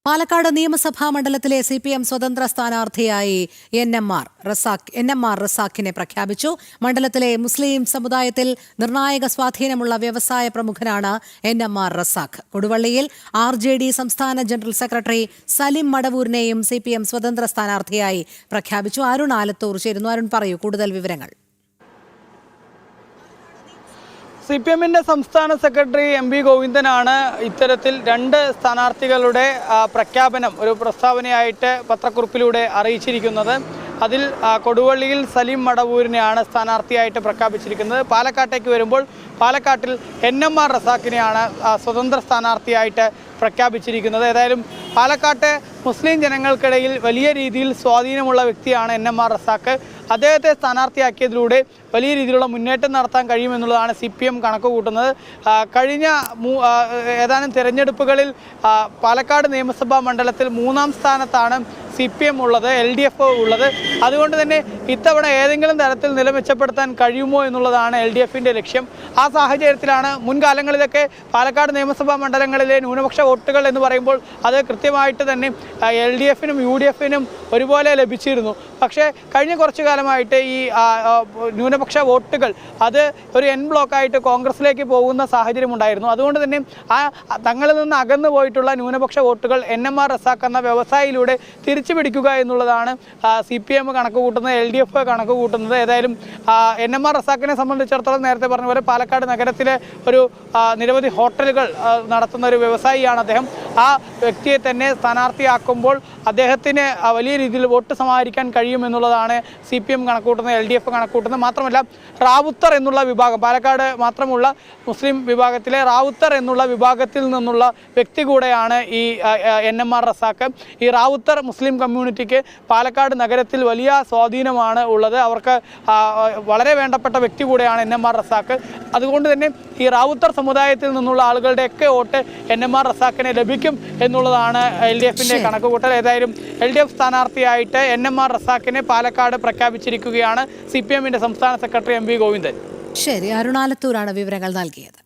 പാലക്കാട് നിയമസഭാ മണ്ഡലത്തിലെ CPM സ്വതന്ത്ര സ്ഥാനാർത്ഥിയായി NMR റസാഖിനെ പ്രഖ്യാപിച്ചു. മണ്ഡലത്തിലെ മുസ്ലിം സമുദായത്തിൽ നിർണായക സ്വാധീനമുള്ള വ്യവസായ പ്രമുഖനാണ് NMR റസാഖ്. കൊടുവള്ളിയിൽ RJD സംസ്ഥാന ജനറൽ സെക്രട്ടറി സലിം മടവൂരിനെയും CPM സ്വതന്ത്ര സ്ഥാനാർത്ഥിയായി പ്രഖ്യാപിച്ചു. അരുൺ ആലത്തൂർ ചേരുന്നു. അരുൺ, പറയൂ കൂടുതൽ വിവരങ്ങൾ. CPM-ന്റെ സംസ്ഥാന സെക്രട്ടറി MV ഗോവിന്ദനാണ് ഇത്തരത്തിൽ രണ്ട് സ്ഥാനാർത്ഥികളുടെ പ്രഖ്യാപനം ഒരു പ്രസ്താവനയായിട്ട് പത്രക്കുറിപ്പിലൂടെ അറിയിച്ചിരിക്കുന്നത്. അതിൽ കൊടുവള്ളിയിൽ സലീം മടവൂരിനെയാണ് സ്ഥാനാർത്ഥിയായിട്ട് പ്രഖ്യാപിച്ചിരിക്കുന്നത്. പാലക്കാട്ടേക്ക് വരുമ്പോൾ പാലക്കാട്ടിൽ NMR റസാഖിനെയാണ് സ്വതന്ത്ര സ്ഥാനാർത്ഥിയായിട്ട് പ്രഖ്യാപിച്ചിരിക്കുന്നത്. ഏതായാലും പാലക്കാട്ടെ മുസ്ലിം ജനങ്ങൾക്കിടയിൽ വലിയ രീതിയിൽ സ്വാധീനമുള്ള വ്യക്തിയാണ് NMR റസാഖ്. അദ്ദേഹത്തെ സ്ഥാനാർത്ഥിയാക്കിയതിലൂടെ വലിയ രീതിയിലുള്ള മുന്നേറ്റം നടത്താൻ കഴിയുമെന്നുള്ളതാണ് CPM കണക്ക് കൂട്ടുന്നത്. കഴിഞ്ഞ ഏതാനും തിരഞ്ഞെടുപ്പുകളിൽ പാലക്കാട് നിയമസഭാ മണ്ഡലത്തിൽ 3-ാം സ്ഥാനത്താണ് CPM ഉള്ളത്, LDF ഉള്ളത്. അതുകൊണ്ട് തന്നെ ഇത്തവണ ഏതെങ്കിലും തരത്തിൽ നില മെച്ചപ്പെടുത്താൻ കഴിയുമോ എന്നുള്ളതാണ് LDF-ന്റെ ലക്ഷ്യം. ആ സാഹചര്യത്തിലാണ് മുൻകാലങ്ങളിലൊക്കെ പാലക്കാട് നിയമസഭാ മണ്ഡലങ്ങളിലെ ന്യൂനപക്ഷ വോട്ടുകൾ എന്ന് പറയുമ്പോൾ അത് കൃത്യമായിട്ട് തന്നെ LDF-നും UDF-നും ഒരുപോലെ ലഭിച്ചിരുന്നു. പക്ഷേ കഴിഞ്ഞ കുറച്ചു കാലമായിട്ട് ഈ ന്യൂനപക്ഷ വോട്ടുകൾ അത് ഒരു N ബ്ലോക്കായിട്ട് കോൺഗ്രസിലേക്ക് പോകുന്ന സാഹചര്യം ഉണ്ടായിരുന്നു. അതുകൊണ്ട് തന്നെ തങ്ങളിൽ നിന്ന് അകന്നു പോയിട്ടുള്ള ന്യൂനപക്ഷ വോട്ടുകൾ NMR റസാഖ് എന്ന വ്യവസായിയിലൂടെ തിരിച്ചു പിടിക്കുക എന്നുള്ളതാണ് CPM കണക്ക് കൂട്ടുന്നത്, LDF കണക്ക് കൂട്ടുന്നത്. ഏതായാലും NMR റസാഖിനെ സംബന്ധിച്ചിടത്തോളം നേരത്തെ പറഞ്ഞ പോലെ പാലക്കാട് നഗരത്തിലെ ഒരു നിരവധി ഹോട്ടലുകൾ നടത്തുന്ന ഒരു വ്യവസായിയാണ് അദ്ദേഹം. ആ വ്യക്തിയെ തന്നെ സ്ഥാനാർത്ഥിയാക്കുമ്പോൾ അദ്ദേഹത്തിന് വലിയ രീതിയിൽ വോട്ട് സമാഹരിക്കാൻ കഴിയുമെന്നുള്ളതാണ് CPM കണക്കൂട്ടുന്നത്, LDF കണക്കൂട്ടുന്നത്. മാത്രമല്ല റാവുത്തർ എന്നുള്ള വിഭാഗം, പാലക്കാട് മാത്രമുള്ള മുസ്ലിം വിഭാഗത്തിലെ റാവുത്തർ എന്നുള്ള വിഭാഗത്തിൽ നിന്നുള്ള വ്യക്തി കൂടെയാണ് ഈ NMR റസാഖ്. ഈ റാവുത്തർ മുസ്ലിം കമ്മ്യൂണിറ്റിക്ക് പാലക്കാട് നഗരത്തിൽ വലിയ സ്വാധീനമാണ് ഉള്ളത്. അവർക്ക് വളരെ വേണ്ടപ്പെട്ട വ്യക്തി കൂടെയാണ് NMR റസാഖ്. അതുകൊണ്ട് തന്നെ ഈ റാവുത്തർ സമുദായത്തിൽ നിന്നുള്ള ആളുകളുടെയൊക്കെ വോട്ട് NMR റസാഖിനെ ലഭിക്കും എന്നുള്ളതാണ് LDF-ന്റെ കണക്ക് കൂട്ടൽ. ഏതായാലും LDF സ്ഥാനാർത്ഥിയായിട്ട് NMR റസാഖിനെ പാലക്കാട് പ്രഖ്യാപിച്ചിരിക്കുകയാണ് CPM-ന്റെ സംസ്ഥാന സെക്രട്ടറി MV ഗോവിന്ദൻ. ശരി, അരുണാലത്തൂരാണ് വിവരങ്ങൾ നൽകിയത്.